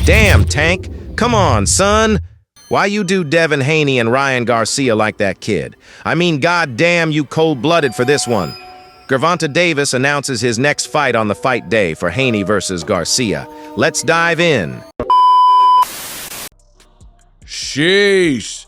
Damn, Tank. Come on, son. Why you do Devin Haney and Ryan Garcia like that kid? I mean, goddamn, you cold-blooded for this one. Gervonta Davis announces his next fight on the fight day for Haney versus Garcia. Let's dive in. Sheesh.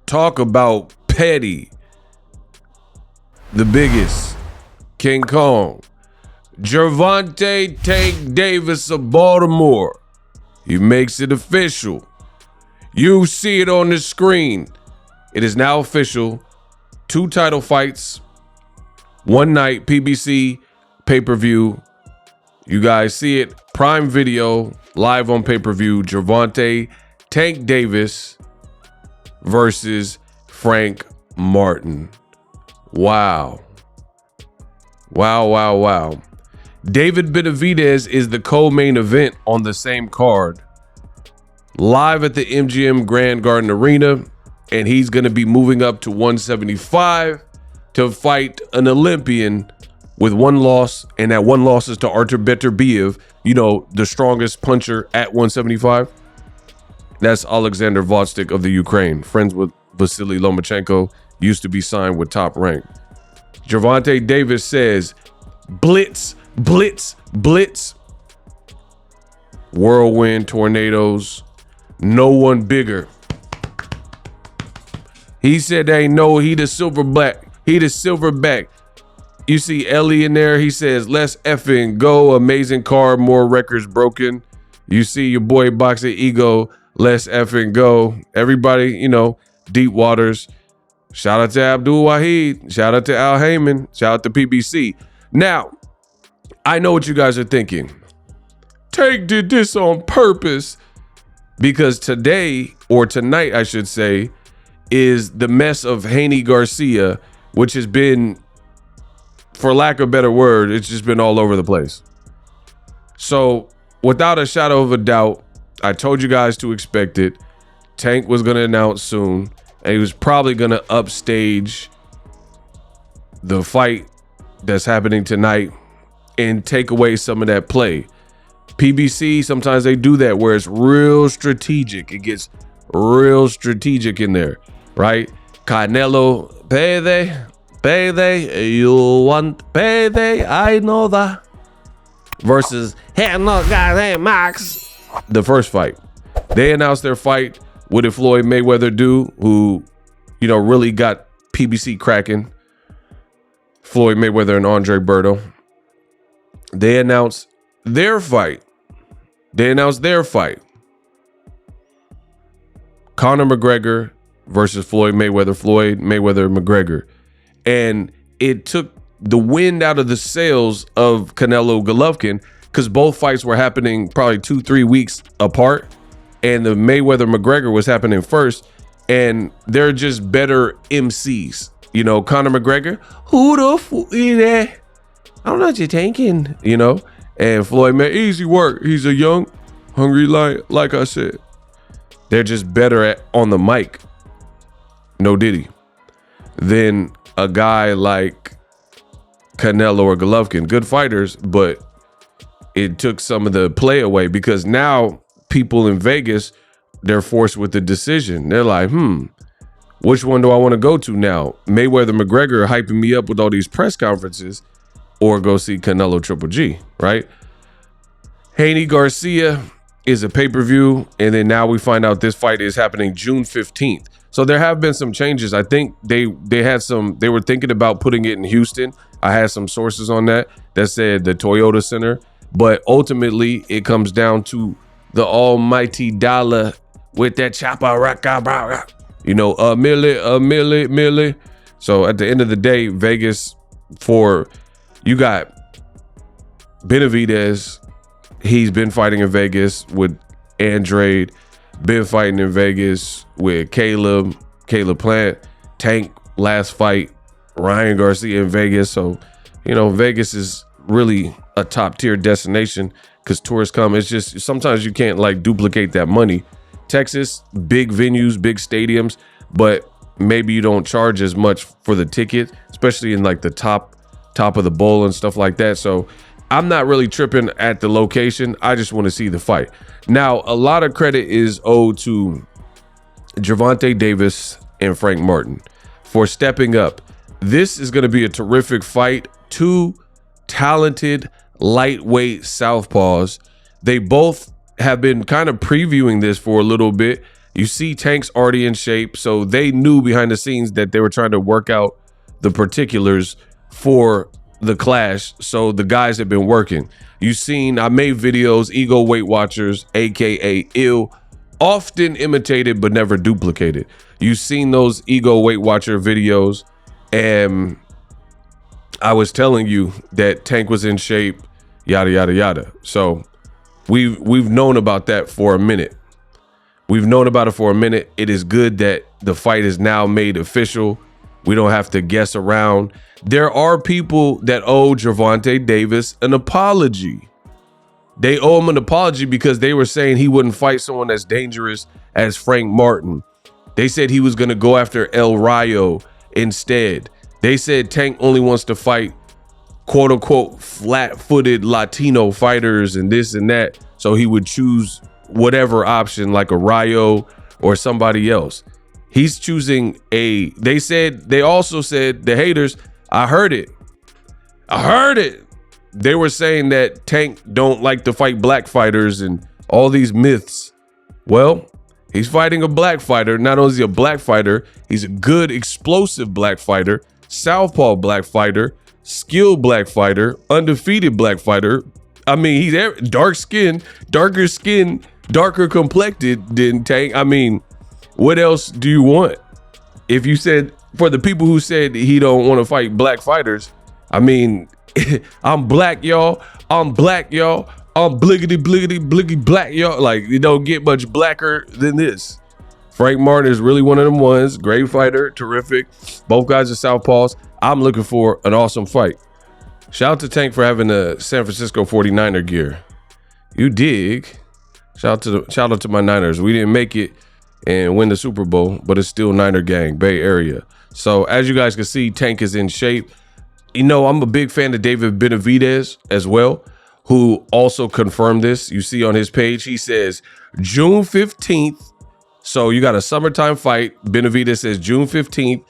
Talk about petty. The biggest. King Kong. Gervonta Tank Davis of Baltimore. He makes it official. You see it on the screen. It is now official. 2 title fights. 1 night PBC pay-per-view. You guys see it. Prime Video live on pay-per-view. Gervonta Tank Davis versus Frank Martin. Wow. Wow. David Benavidez is the co-main event on the same card. Live at the MGM Grand Garden Arena. And he's going to be moving up to 175 to fight an Olympian with 1 loss. And that 1 loss is to Artur Beterbiev, you know, the strongest puncher at 175. That's Alexander Gvozdyk of the Ukraine, friends with Vasily Lomachenko, used to be signed with Top Rank. Gervonta Davis says, blitz, blitz, blitz. Whirlwind, tornadoes, no one bigger. He said they know he the silverback. He the silverback. You see Ellie in there. He says, let's effing go. Amazing card, more records broken. You see your boy Boxing Ego. Let's effing go. Everybody, you know, deep waters. Shout out to Abdul Wahid. Shout out to Al Heyman. Shout out to PBC. Now, I know what you guys are thinking. Tank did this on purpose because today, or tonight, I should say, is the mess of Haney Garcia, which has been, for lack of a better word, it's just been all over the place. So, without a shadow of a doubt, I told you guys to expect it. Tank was going to announce soon, and he was probably going to upstage the fight that's happening tonight and take away some of that play. PBC, sometimes they do that where it's real strategic. It gets real strategic in there, right? Canelo, payday, you want payday, I know that. Versus, hey, no, goddamn, Max. The first fight, they announced their fight. What did Floyd Mayweather do? Who, you know, really got PBC cracking. Floyd Mayweather and Andre Berto. They announced their fight. Conor McGregor versus Floyd Mayweather. Floyd Mayweather McGregor, and it took the wind out of the sails of Canelo Golovkin. Because both fights were happening probably 2-3 weeks apart, and the Mayweather McGregor was happening first, and they're just better MCs. You know, Conor McGregor, who the f is that? I don't know what you're thinking, you know. And Floyd Mayweather, easy work. He's a young, hungry lion, like I said. They're just better on the mic. No Diddy. Than a guy like Canelo or Golovkin. Good fighters, but it took some of the play away because now people in Vegas, they're forced with the decision. They're like, which one do I want to go to now? Mayweather McGregor hyping me up with all these press conferences, or go see Canelo Triple G, right? Haney Garcia is a pay-per-view, and then now we find out this fight is happening June 15th. So there have been some changes. I think they were thinking about putting it in Houston. I had some sources on that said the Toyota Center. But ultimately, it comes down to the almighty dollar with that chopper, you know, a milli. So at the end of the day, Vegas, you got Benavidez. He's been fighting in Vegas with Andrade, been fighting in Vegas with Caleb Plant, Tank last fight, Ryan Garcia in Vegas. So, you know, Vegas is really a top tier destination because tourists come. It's just sometimes you can't like duplicate that money. Texas, big venues, big stadiums, but maybe you don't charge as much for the ticket, especially in like the top of the bowl and stuff like that. So I'm not really tripping at the location. I just want to see the fight. Now, a lot of credit is owed to Gervonta Davis and Frank Martin for stepping up. This is going to be a terrific fight. Two talented lightweight southpaws. They both have been kind of previewing this for a little bit. You see Tank's already in shape, so they knew behind the scenes that they were trying to work out the particulars for the clash. So the guys have been working. You've seen, I made videos, Ego Weight Watchers, aka Ill, often imitated but never duplicated. You've seen those Ego Weight Watcher videos, and I was telling you that Tank was in shape, yada yada yada. So we've known about that for a minute. We've known about it for a minute. It is good that the fight is now made official. We don't have to guess around. There are people that owe Gervonta Davis an apology. They owe him an apology because they were saying he wouldn't fight someone as dangerous as Frank Martin. They said he was going to go after El Rayo instead. They said Tank only wants to fight quote unquote flat-footed Latino fighters and this and that. So he would choose whatever option like a Rayo or somebody else. He's choosing they also said, the haters, I heard it. They were saying that Tank don't like to fight black fighters and all these myths. Well, he's fighting a black fighter. Not only is he a black fighter, he's a good explosive black fighter, southpaw black fighter, skilled black fighter, undefeated black fighter. I mean, he's darker skin, darker complected than Tank. I mean, what else do you want? If you said, for the people who said he don't want to fight black fighters, I mean, I'm black, y'all. I'm black, y'all. I'm bliggity black, y'all. Like, you don't get much blacker than this. Frank Martin is really one of them ones. Great fighter, terrific. Both guys are southpaws. I'm looking for an awesome fight. Shout out to Tank for having the San Francisco 49er gear. You dig? Shout out to my Niners. We didn't make it and win the Super Bowl, but it's still Niner gang, Bay Area. So as you guys can see, Tank is in shape. You know, I'm a big fan of David Benavidez as well, who also confirmed this. You see on his page, he says June 15th. So you got a summertime fight. Benavidez says June 15th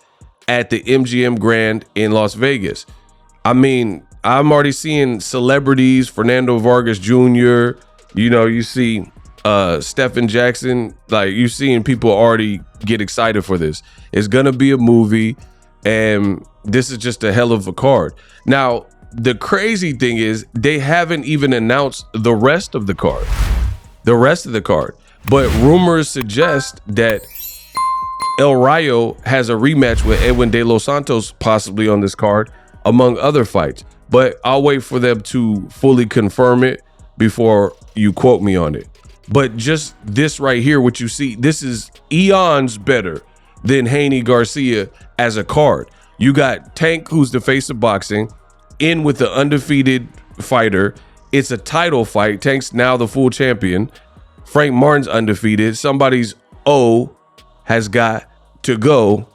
at the MGM Grand in Las Vegas. I mean, I'm already seeing celebrities, Fernando Vargas Jr., you know, you see Stephen Jackson, like you seeing people already get excited for this. It's gonna be a movie, and this is just a hell of a card. Now, the crazy thing is they haven't even announced the rest of the card. But rumors suggest that El Rayo has a rematch with Edwin De Los Santos possibly on this card, among other fights. But I'll wait for them to fully confirm it before you quote me on it. But just this right here, what you see, this is eons better than Haney Garcia as a card. You got Tank, who's the face of boxing, in with the undefeated fighter. It's a title fight. Tank's now the full champion. Frank Martin's undefeated. Somebody's O has got to go.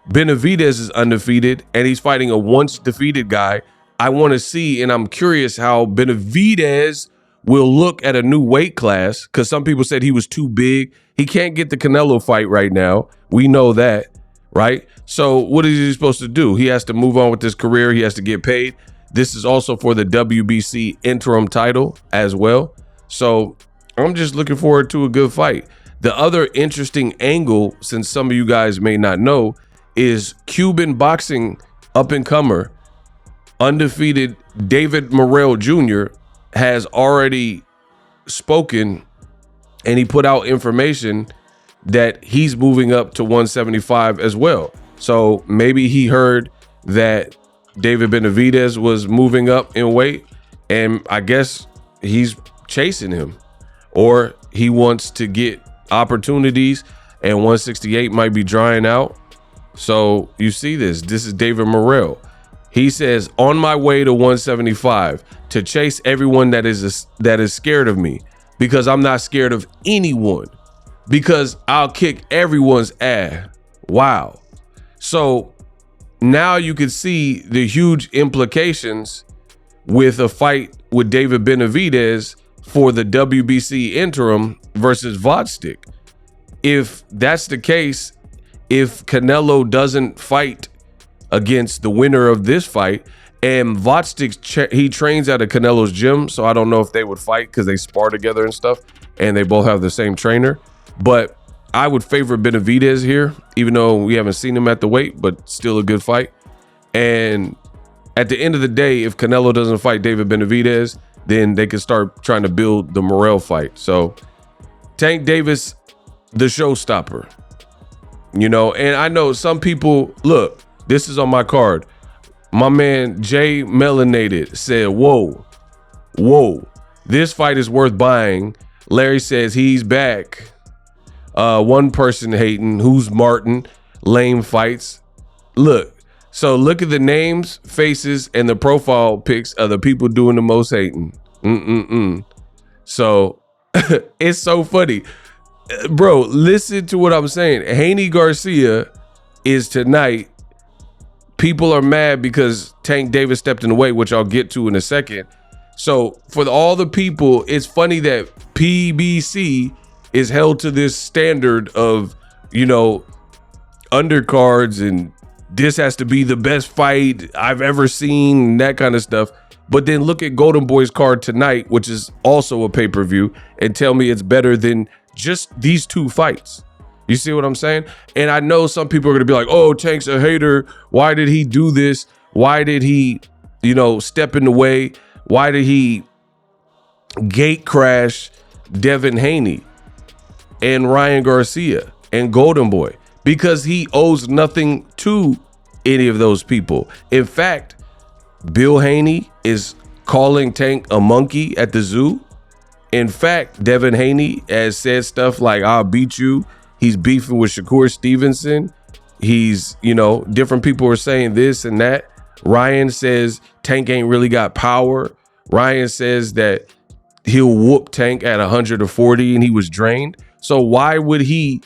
Benavidez is undefeated, and he's fighting a once defeated guy. I want to see, and I'm curious how Benavidez will look at a new weight class, because some people said he was too big. He can't get the Canelo fight right now. We know that, right? So what is he supposed to do? He has to move on with his career. He has to get paid. This is also for the WBC interim title as well. So I'm just looking forward to a good fight. The other interesting angle, since some of you guys may not know, is Cuban boxing up-and-comer, undefeated David Morrell Jr. has already spoken, and he put out information that he's moving up to 175 as well. So maybe he heard that David Benavidez was moving up in weight, and I guess he's chasing him, or he wants to get opportunities, and 168 might be drying out. So you see this is David Morrell. He says, on my way to 175 to chase everyone that is scared of me, because I'm not scared of anyone, because I'll kick everyone's ass. Wow. So now you can see the huge implications with a fight with David Benavidez for the WBC interim versus Gvozdyk. If that's the case, if Canelo doesn't fight against the winner of this fight, and Gvozdyk, he trains at a Canelo's gym, so I don't know if they would fight because they spar together and stuff, and they both have the same trainer. But I would favor Benavidez here, even though we haven't seen him at the weight, but still a good fight. And at the end of the day, if Canelo doesn't fight David Benavidez, then they can start trying to build the Morrell fight. So Tank Davis, the showstopper, and I know some people, look, this is on my card. My man Jay Melanated said, whoa, this fight is worth buying. Larry says he's back. One person hating, who's Martin, lame fights. Look at the names, faces, and the profile pics of the people doing the most hating. So it's so funny. Bro, listen to what I'm saying. Haney Garcia is tonight. People are mad because Tank Davis stepped in the way, which I'll get to in a second. So for all the people, it's funny that PBC is held to this standard of, undercards and this has to be the best fight I've ever seen and that kind of stuff. But then look at Golden Boy's card tonight, which is also a pay-per-view, and tell me it's better than just these two fights. You see what I'm saying? And I know some people are going to be like, oh, Tank's a hater. Why did he do this? Why did he, step in the way? Why did he gate crash Devin Haney and Ryan Garcia and Golden Boy? Because he owes nothing to any of those people. In fact, Bill Haney is calling Tank a monkey at the zoo. In fact, Devin Haney has said stuff like, I'll beat you. He's beefing with Shakur Stevenson. He's, different people are saying this and that. Ryan says Tank ain't really got power. Ryan says that he'll whoop Tank at 140 and he was drained. So why would he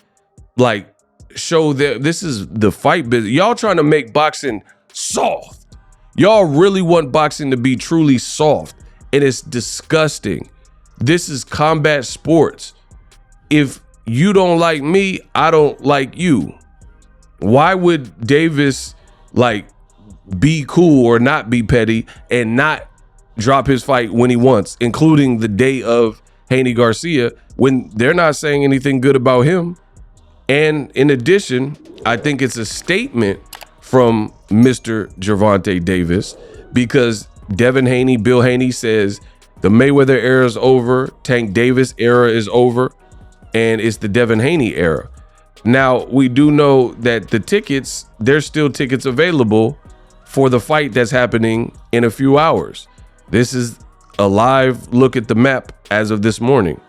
show that this is the fight business? Y'all trying to make boxing soft. Y'all really want boxing to be truly soft, and it's disgusting. This is combat sports. If you don't like me, I don't like you. Why would Davis be cool or not be petty and not drop his fight when he wants, including the day of Haney Garcia, when they're not saying anything good about him? And in addition, I think it's a statement from Mr. Gervonta Davis, because Devin Haney, Bill Haney says the Mayweather era is over, Tank Davis era is over, and it's the Devin Haney era. Now, we do know that the tickets, there's still tickets available for the fight that's happening in a few hours. This is a live look at the map as of this morning,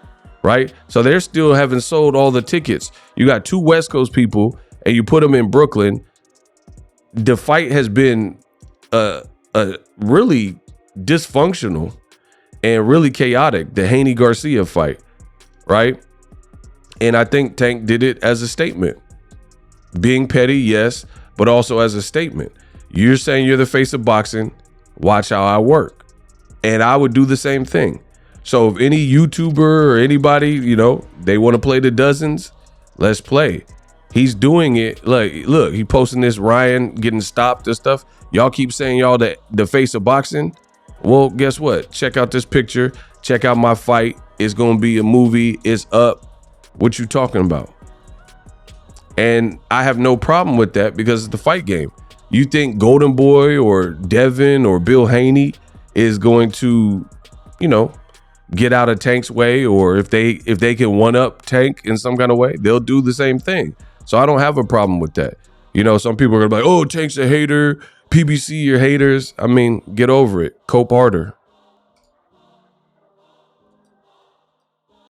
right? So they're still haven't sold all the tickets. You got two West Coast people and you put them in Brooklyn. The fight has been really dysfunctional and really chaotic, the Haney Garcia fight, right? And I think Tank did it as a statement. Being petty, yes, but also as a statement. You're saying you're the face of boxing. Watch how I work. And I would do the same thing. So if any YouTuber or anybody, they want to play the dozens, let's play. He's doing it. Look, he posting this Ryan getting stopped and stuff. Y'all keep saying y'all the face of boxing. Well, guess what? Check out this picture. Check out my fight. It's going to be a movie. It's up. What you talking about? And I have no problem with that because it's the fight game. You think Golden Boy or Devin or Bill Haney is going to, get out of Tank's way, or if they can one up Tank in some kind of way, they'll do the same thing. So I don't have a problem with that. Some people are gonna be like, oh, Tank's a hater. PBC, you're haters. I mean, get over it. Cope harder.